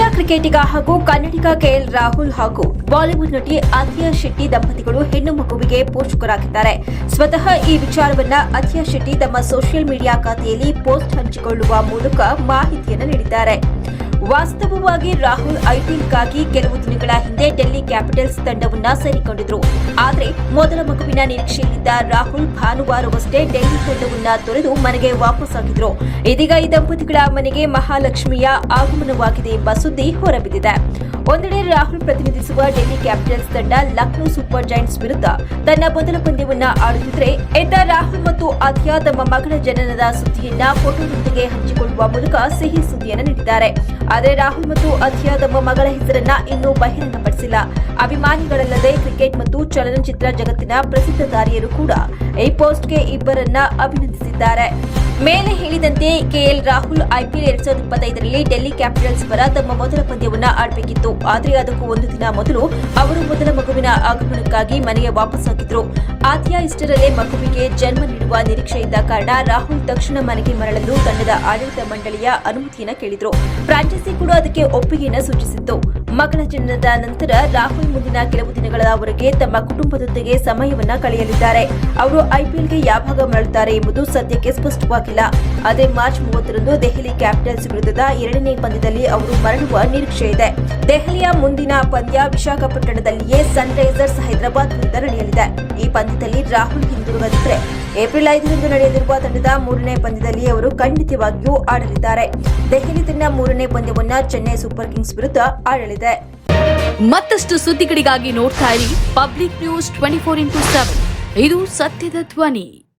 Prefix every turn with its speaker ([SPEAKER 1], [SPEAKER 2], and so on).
[SPEAKER 1] ಹಿರಿಯ ಕ್ರಿಕೆಟಿಗ ಹಾಗೂ ಕನ್ನಡಿಗ ಕೆಎಲ್ ರಾಹುಲ್ ಹಾಗೂ ಬಾಲಿವುಡ್ ನಟಿ ಅಥಿಯಾ ಶೆಟ್ಟಿ ದಂಪತಿಗಳು ಹೆಣ್ಣು ಮಗುವಿಗೆ ಪೋಷಕರಾಗಿದ್ದಾರೆ. ಸ್ವತಃ ಈ ವಿಚಾರವನ್ನ ಅಥಿಯಾ ಶೆಟ್ಟಿ ತಮ್ಮ ಸೋಷಿಯಲ್ ಮೀಡಿಯಾ ಖಾತೆಯಲ್ಲಿ ಪೋಸ್ಟ್ ಹಂಚಿಕೊಳ್ಳುವ ಮೂಲಕ ಮಾಹಿತಿಯನ್ನು ನೀಡಿದ್ದಾರೆ. ವಾಸ್ತವವಾಗಿ ರಾಹುಲ್ ಐಪಿಎಲ್ಗಾಗಿ ಕೆಲವು ದಿನಗಳ ಹಿಂದೆ ಡೆಲ್ಲಿ ಕ್ಯಾಪಿಟಲ್ಸ್ ತಂಡವನ್ನ ಸೇರಿಕೊಂಡಿದ್ರು. ಆದರೆ ಮೊದಲ ಮಗುವಿನ ನಿರೀಕ್ಷೆಯಲ್ಲಿದ್ದ ರಾಹುಲ್ ಭಾನುವಾರವಷ್ಟೇ ಡೆಲ್ಲಿ ತಂಡವನ್ನ ತೊರೆದು ಮನೆಗೆ ವಾಪಸ್ಸಾಗಿದ್ರು. ಇದೀಗ ಈ ದಂಪತಿಗಳ ಮನೆಗೆ ಮಹಾಲಕ್ಷ್ಮಿಯ ಆಗಮನವಾಗಿದೆ ಎಂಬ ಸುದ್ದಿ ಹೊರಬಿದ್ದಿದೆ. ಒಂದೆಡೆ ರಾಹುಲ್ ಪ್ರತಿನಿಧಿಸುವ ಡೆಲ್ಲಿ ಕ್ಯಾಪಿಟಲ್ಸ್ ತಂಡ ಲಕ್ನೋ ಸೂಪರ್ ಜೈಂಟ್ಸ್ ವಿರುದ್ಧ ತನ್ನ ಮೊದಲ ಪಂದ್ಯವನ್ನ ಆಡುತ್ತಿದ್ರೆ, ಇತ್ತ ರಾಹುಲ್ ಮತ್ತು ಅಥಿಯಾ ತಮ್ಮ ಮಗಳ ಜನನದ ಸುದ್ದಿಯನ್ನ ಫೋಟೋದೊಂದಿಗೆ ಹಂಚಿಕೊಳ್ಳುವ ಮೂಲಕ ಸಿಹಿ ಸುದ್ದಿಯನ್ನು ನೀಡಿದ್ದಾರೆ. ಆದರೆ ರಾಹುಲ್ ಮತ್ತು ಅಥಿಯಾ ತಮ್ಮ ಮಗಳ ಹೆಸರನ್ನ ಇನ್ನೂ ಬಹಿರಂಗಪಡಿಸಿಲ್ಲ. ಅಭಿಮಾನಿಗಳಲ್ಲದೆ ಕ್ರಿಕೆಟ್ ಮತ್ತು ಚಲನಚಿತ್ರ ಜಗತ್ತಿನ ಪ್ರಸಿದ್ಧ ತಾರೆಯರು ಕೂಡ ಈ ಪೋಸ್ಟ್ಗೆ ಇಬ್ಬರನ್ನ ಅಭಿನಂದಿಸಿದ್ದಾರೆ. ಮೇಲೆ ಹೇಳಿದಂತೆ ಕೆಎಲ್ ರಾಹುಲ್ ಐಪಿಎಲ್ 2025ರಲ್ಲಿ ಡೆಲ್ಲಿ ಕ್ಯಾಪಿಟಲ್ಸ್ ಪರ ತಮ್ಮ ಮೊದಲ ಪಂದ್ಯವನ್ನ ಆಡಬೇಕಿತ್ತು. ಆದರೆ ಅದಕ್ಕೂ ಒಂದು ದಿನ ಮೊದಲು ಅವರು ಮೊದಲ ಮಗುವಿನ ಆಗಮನಕ್ಕಾಗಿ ಮನೆಗೆ ವಾಪಸ್ಸಾಗಿದ್ರು. ಆಥಿಯಾ ಇಷ್ಟರಲ್ಲೇ ಮಗುವಿಗೆ ಜನ್ಮ ನೀಡುವ ನಿರೀಕ್ಷೆ ಇದ್ದ ಕಾರಣ ರಾಹುಲ್ ತಕ್ಷಣ ಮನೆಗೆ ಮರಳಲು ತಂಡದ ಆಡಳಿತ ಮಂಡಳಿಯ ಅನುಮತಿಯನ್ನು ಕೇಳಿದ್ರು. ಫ್ರಾಂಚೈಸಿ ಕೂಡ ಅದಕ್ಕೆ ಒಪ್ಪಿಗೆಯನ್ನು ಸೂಚಿಸಿತ್ತು. ಮಗಳ ಜನನದ ನಂತರ ರಾಹುಲ್ ಮುಂದಿನ ಕೆಲವು ದಿನಗಳವರೆಗೆ ತಮ್ಮ ಕುಟುಂಬದೊಂದಿಗೆ ಸಮಯವನ್ನ ಕಳೆಯಲಿದ್ದಾರೆ. ಅವರು ಐಪಿಎಲ್ಗೆ ಯಾವಾಗ ಮರಳುತ್ತಾರೆ ಎಂಬುದು ಸದ್ಯಕ್ಕೆ ಸ್ಪಷ್ಟವಾಗಿಲ್ಲ. ಆದರೆ ಮಾರ್ಚ್ 30ರಂದು ದೆಹಲಿ ಕ್ಯಾಪಿಟಲ್ಸ್ ವಿರುದ್ಧದ 2ನೇ ಪಂದ್ಯದಲ್ಲಿ ಅವರು ಮರಳುವ ನಿರೀಕ್ಷೆ ಇದೆ. ದೆಹಲಿಯ ಮುಂದಿನ ಪಂದ್ಯ ವಿಶಾಖಪಟ್ಟಣದಲ್ಲಿಯೇ ಸನ್ರೈಸರ್ಸ್ ಹೈದರಾಬಾದ್ ವಿರುದ್ಧ ನಡೆಯಲಿದೆ. ಈ ಪಂದ್ಯದಲ್ಲಿ ರಾಹುಲ್ ಹಿಂದಿರುಗದಿದ್ದರೆ ಏಪ್ರಿಲ್ 5ರಂದು ನಡೆಯಲಿರುವ ತಂಡದ 3ನೇ ಪಂದ್ಯದಲ್ಲಿ ಅವರು ಖಂಡಿತವಾಗಿಯೂ ಆಡಲಿದ್ದಾರೆ. ದೆಹಲಿ ತನ್ನ 3ನೇ ಪಂದ್ಯವನ್ನ ಚೆನ್ನೈ ಸೂಪರ್ ಕಿಂಗ್ಸ್ ವಿರುದ್ಧ ಆಡಲಿದೆ.
[SPEAKER 2] ಮತ್ತಷ್ಟು ಸುದ್ದಿಗಳಿಗಾಗಿ ನೋಡ್ತಾ ಇರಿ ಪಬ್ಲಿಕ್ ನ್ಯೂಸ್ 24x7. ಇದು ಸತ್ಯದ ಧ್ವನಿ.